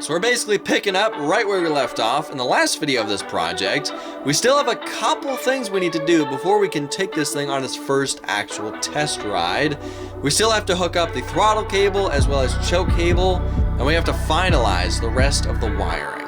So we're basically picking up right where we left off in the last video of this project. We still have a couple things we need to do before we can take this thing on its first actual test ride. We still have to hook up the throttle cable as well as choke cable, and we have to finalize the rest of the wiring.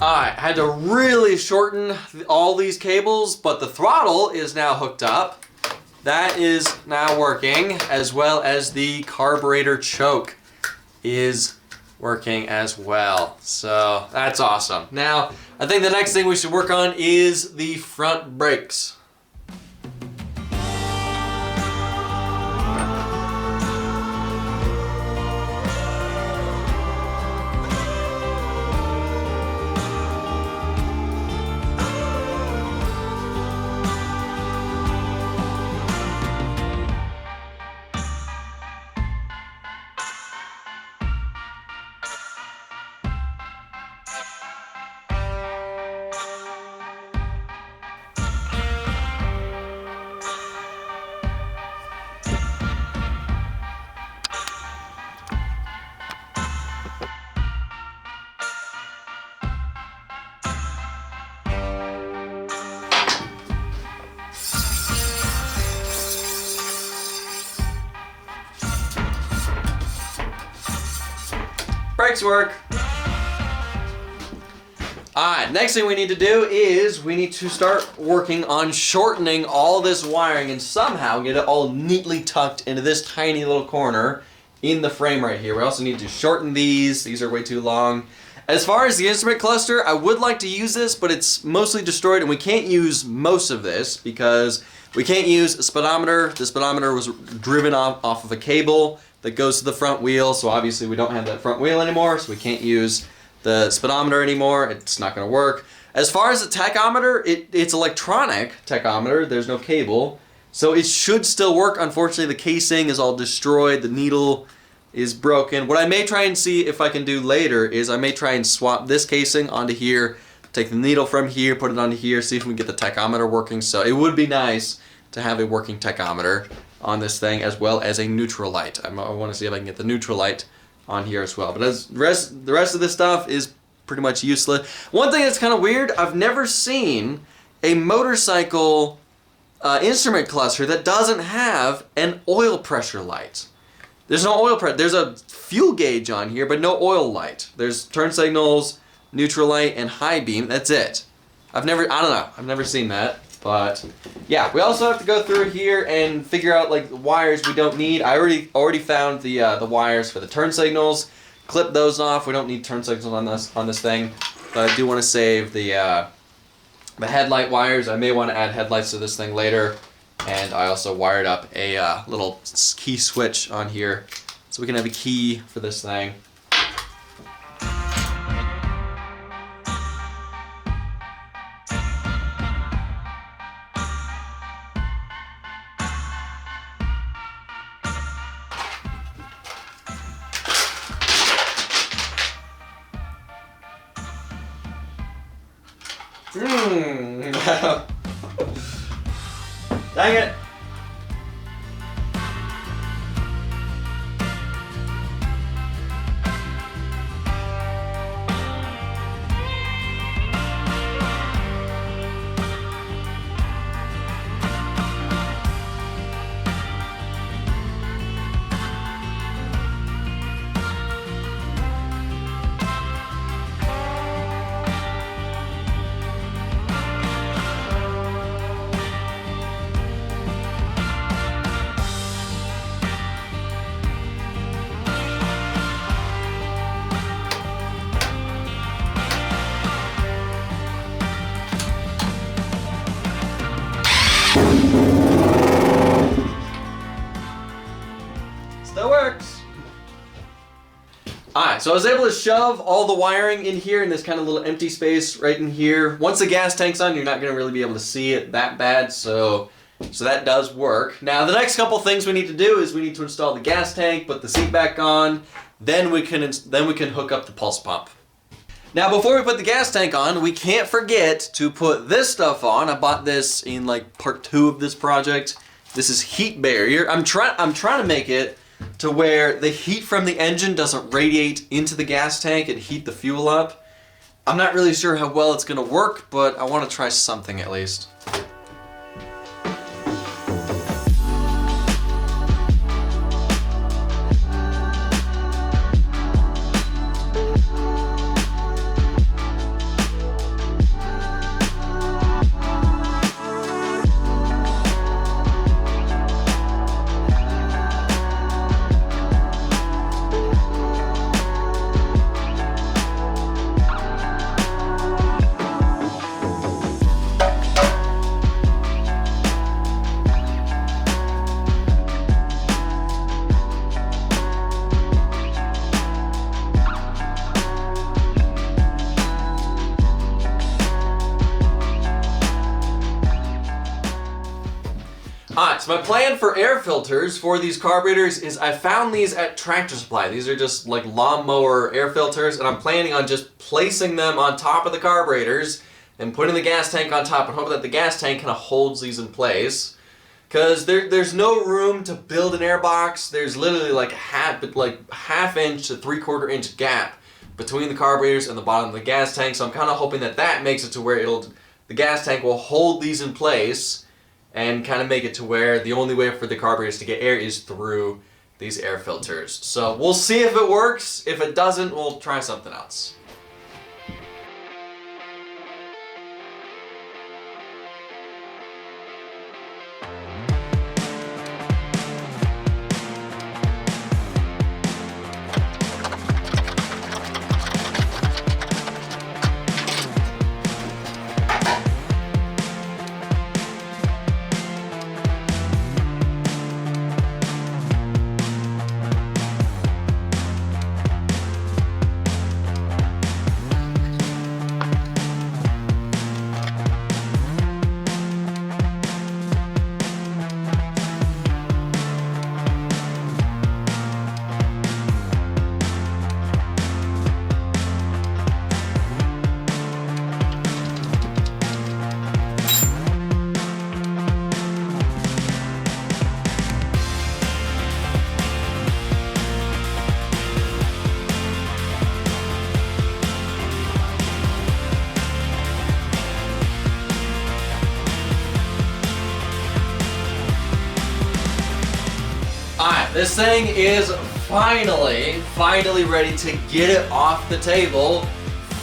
Alright, I had to really shorten all these cables, but the throttle is now hooked up. That is now working, as well as the carburetor choke is working as well. So that's awesome. Now, I think the next thing we should work on is the front brakes. Brakes work. Alright, next thing we need to do is we need to start working on shortening all this wiring and somehow get it all neatly tucked into this tiny little corner in the frame right here. We also need to shorten these. These are way too long. As far as the instrument cluster, I would like to use this, but it's mostly destroyed and we can't use most of this because we can't use a speedometer. The speedometer was driven off of a cable that goes to the front wheel, so obviously we don't have that front wheel anymore, so we can't use the speedometer anymore. It's not going to work. As far as the tachometer, it's electronic tachometer. There's no cable, so it should still work. Unfortunately, the casing is all destroyed. The needle is broken. What I may try and see if I can do later is I may try and swap this casing onto here, take the needle from here, put it onto here, see if we can get the tachometer working. So it would be nice to have a working tachometer on this thing, as well as a neutral light. I want to see if I can get the neutral light on here as well. But as the rest of this stuff is pretty much useless. One thing that's kind of weird, I've never seen a motorcycle instrument cluster that doesn't have an oil pressure light. There's no oil pressure. There's a fuel gauge on here, but no oil light. There's turn signals, neutral light, and high beam. That's it. I don't know. I've never seen that. But yeah, we also have to go through here and figure out like the wires we don't need. I already found the wires for the turn signals. Clip those off. We don't need turn signals on this thing. But I do want to save the headlight wires. I may want to add headlights to this thing later. And I also wired up a little key switch on here so we can have a key for this thing. Dang it! So I was able to shove all the wiring in here in this kind of little empty space right in here. Once the gas tank's on, you're not going to really be able to see it that bad, so that does work. Now the next couple things we need to do is we need to install the gas tank, put the seat back on, then we can hook up the pulse pump. Now before we put the gas tank on, we can't forget to put this stuff on. I bought this in like part 2 of this project. This is heat barrier. I'm trying to make it to where the heat from the engine doesn't radiate into the gas tank and heat the fuel up. I'm not really sure how well it's gonna work, but I want to try something at least. Alright, so my plan for air filters for these carburetors is I found these at Tractor Supply. These are just like lawnmower air filters, and I'm planning on just placing them on top of the carburetors and putting the gas tank on top and hoping that the gas tank kind of holds these in place. Because there's no room to build an air box. There's literally like half inch to 3/4 inch gap between the carburetors and the bottom of the gas tank, so I'm kind of hoping that that makes it to where the gas tank will hold these in place and kind of make it to where the only way for the carburetors to get air is through these air filters. So we'll see if it works. If it doesn't, we'll try something else. Alright, this thing is finally ready to get it off the table,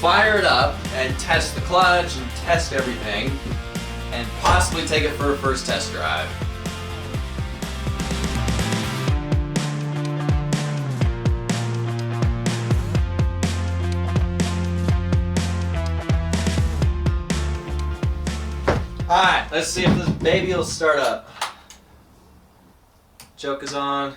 fire it up, and test the clutch and test everything, and possibly take it for a first test drive. Alright, let's see if this baby will start up. Choke is on.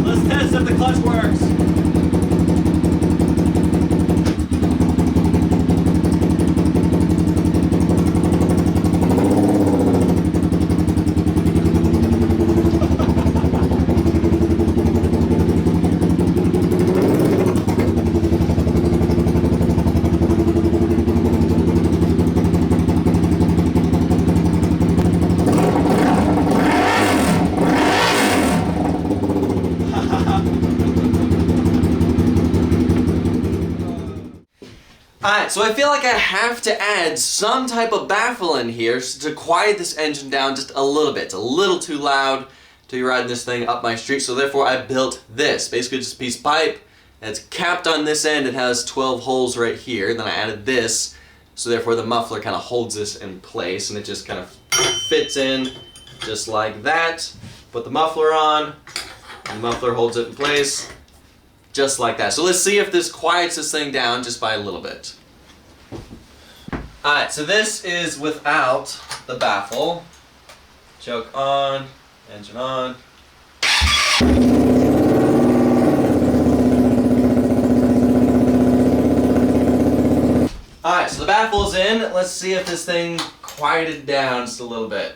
Let's test if the clutch works. Alright, so I feel like I have to add some type of baffle in here to quiet this engine down just a little bit. It's a little too loud to be riding this thing up my street, so therefore I built this. Basically just a piece of pipe, and it's capped on this end. It has 12 holes right here, and then I added this, so therefore the muffler kind of holds this in place, and it just kind of fits in just like that. Put the muffler on, and the muffler holds it in place. just like that. So let's see if this quiets this thing down just by a little bit. Alright, so this is without the baffle. Choke on, engine on. Alright, so the baffle's in. Let's see if this thing quieted down just a little bit.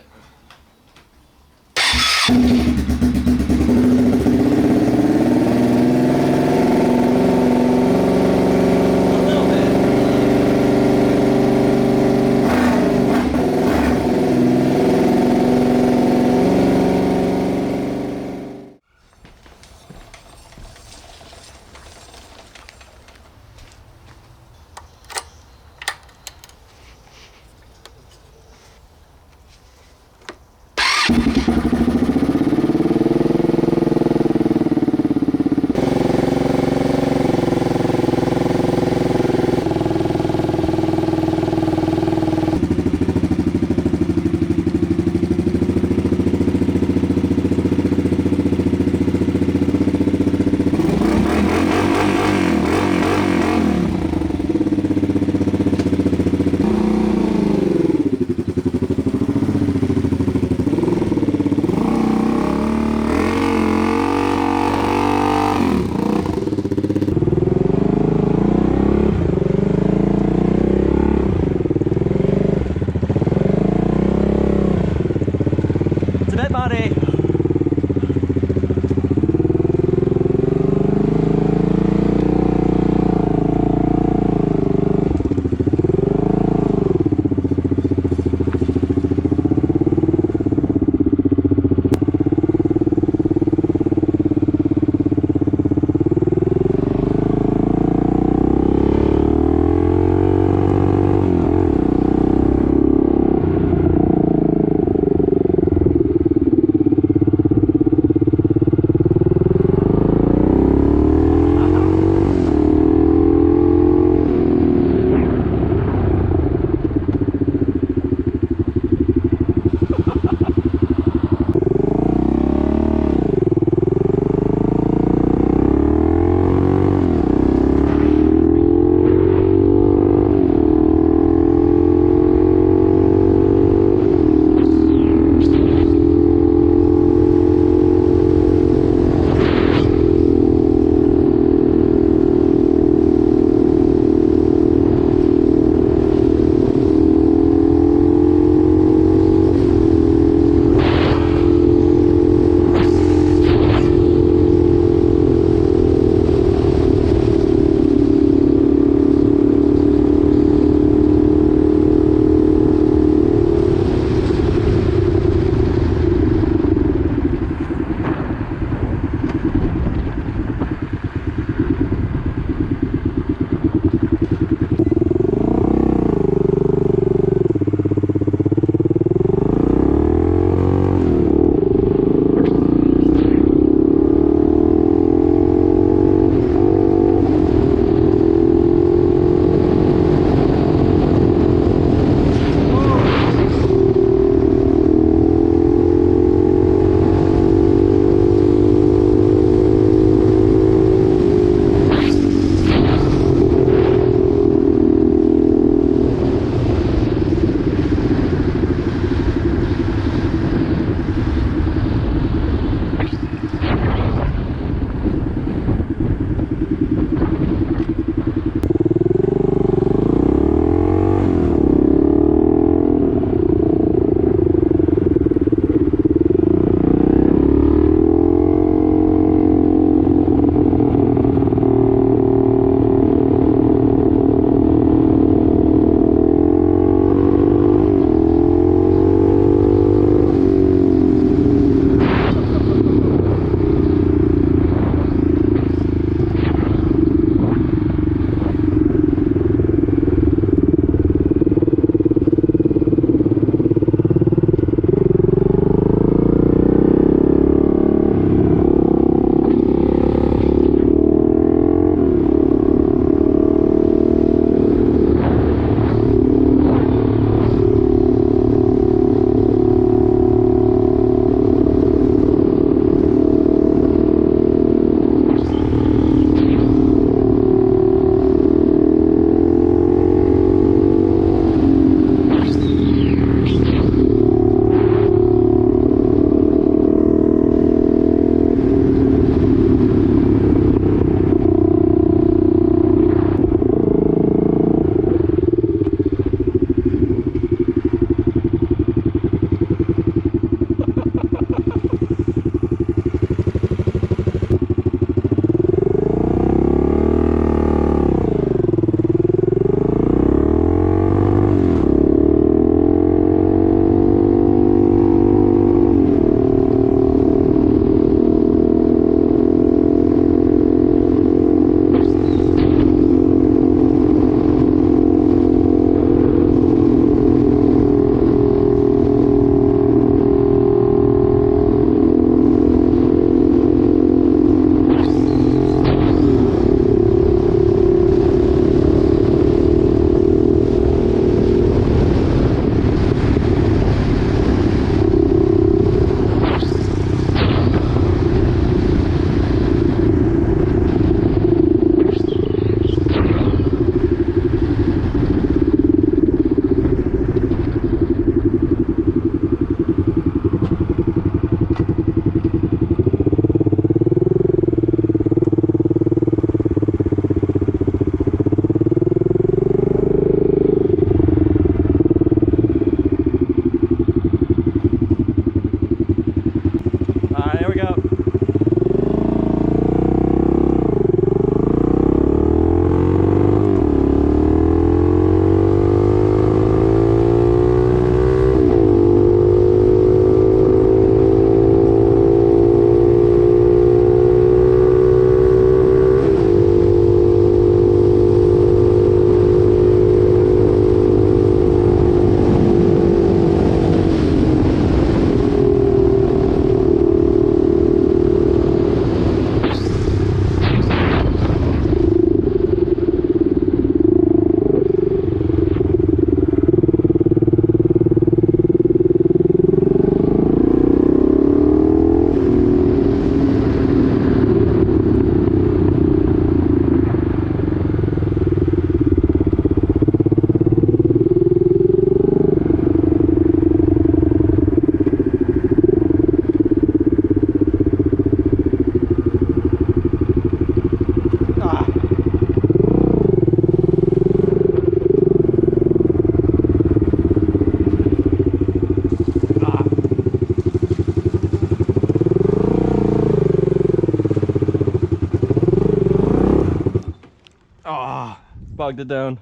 bogged it down.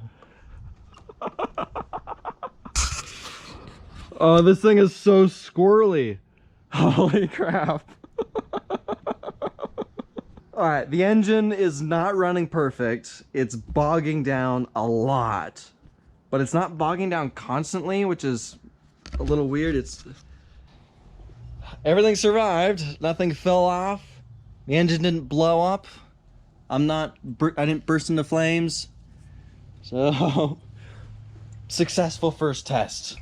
Oh, this thing is so squirrely. Holy crap. Alright, the engine is not running perfect. It's bogging down a lot. But it's not bogging down constantly, which is a little weird. Everything survived. Nothing fell off. The engine didn't blow up. I didn't burst into flames. So, successful first test.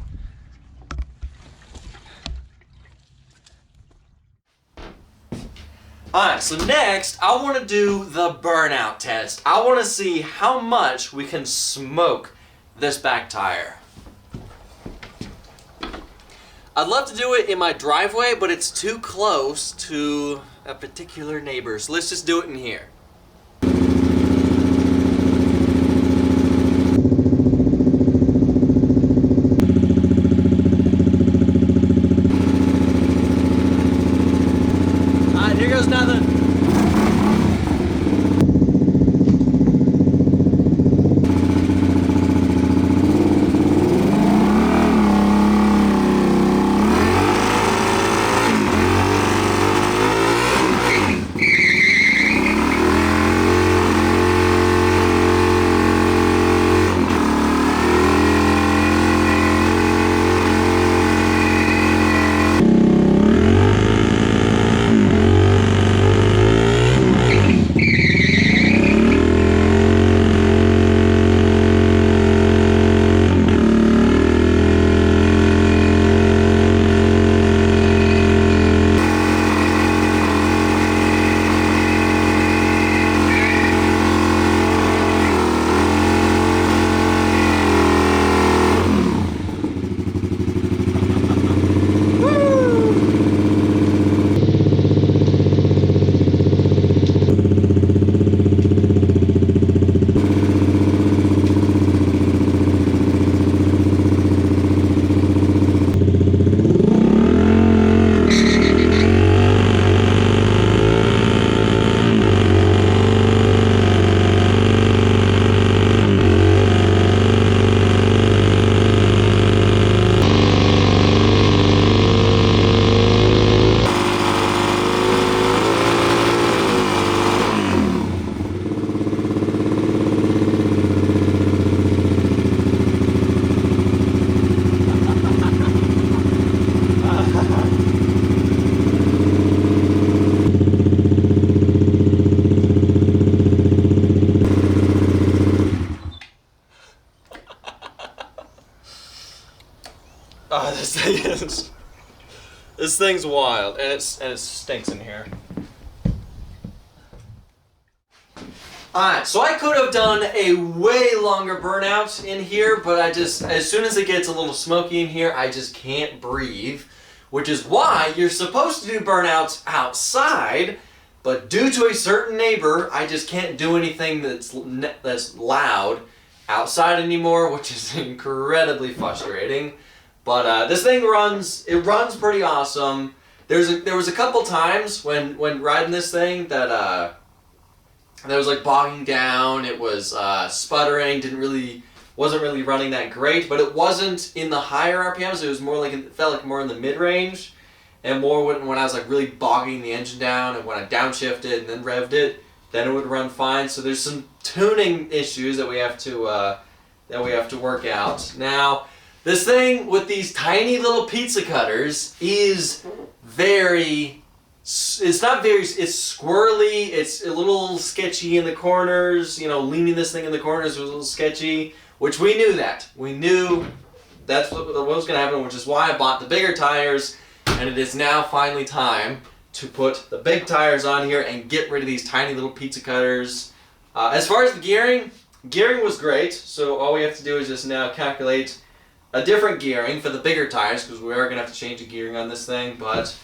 Alright, so next I want to do the burnout test. I want to see how much we can smoke this back tire. I'd love to do it in my driveway, but it's too close to a particular neighbor. So let's just do it in here. Alright, here goes nothing. Oh, this thing's wild, and it stinks in here. Alright, so I could have done a way longer burnout in here, but as soon as it gets a little smoky in here, I just can't breathe. Which is why you're supposed to do burnouts outside, but due to a certain neighbor, I just can't do anything that's loud outside anymore, which is incredibly frustrating. But this thing runs pretty awesome. There was a couple times when riding this thing that was like bogging down. It was sputtering. Wasn't really running that great. But it wasn't in the higher RPMs. It was more like it felt like more in the mid range, and more when I was like really bogging the engine down, and when I downshifted and then revved it, then it would run fine. So there's some tuning issues that we have to work out now. This thing with these tiny little pizza cutters is it's squirrely, it's a little sketchy in the corners, leaning this thing in the corners was a little sketchy, which we knew that. We knew that's what was going to happen, which is why I bought the bigger tires, and it is now finally time to put the big tires on here and get rid of these tiny little pizza cutters. As far as the gearing was great, so all we have to do is just now calculate a different gearing for the bigger tires, because we are going to have to change the gearing on this thing. But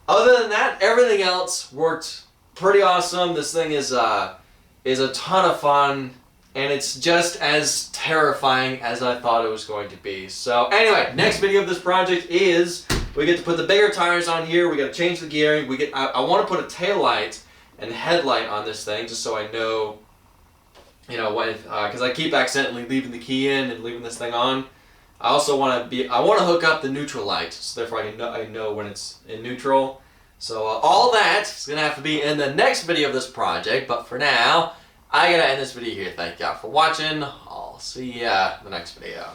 other than that, everything else worked pretty awesome. This thing is a ton of fun, and it's just as terrifying as I thought it was going to be. So anyway, next video of this project is we get to put the bigger tires on here. We got to change the gearing. I want to put a tail light and headlight on this thing, just so I know you know, because I keep accidentally leaving the key in and leaving this thing on. I also want to hook up the neutral light, so therefore I know when it's in neutral. So all that is going to have to be in the next video of this project, but for now, I got to end this video here. Thank y'all for watching. I'll see ya in the next video.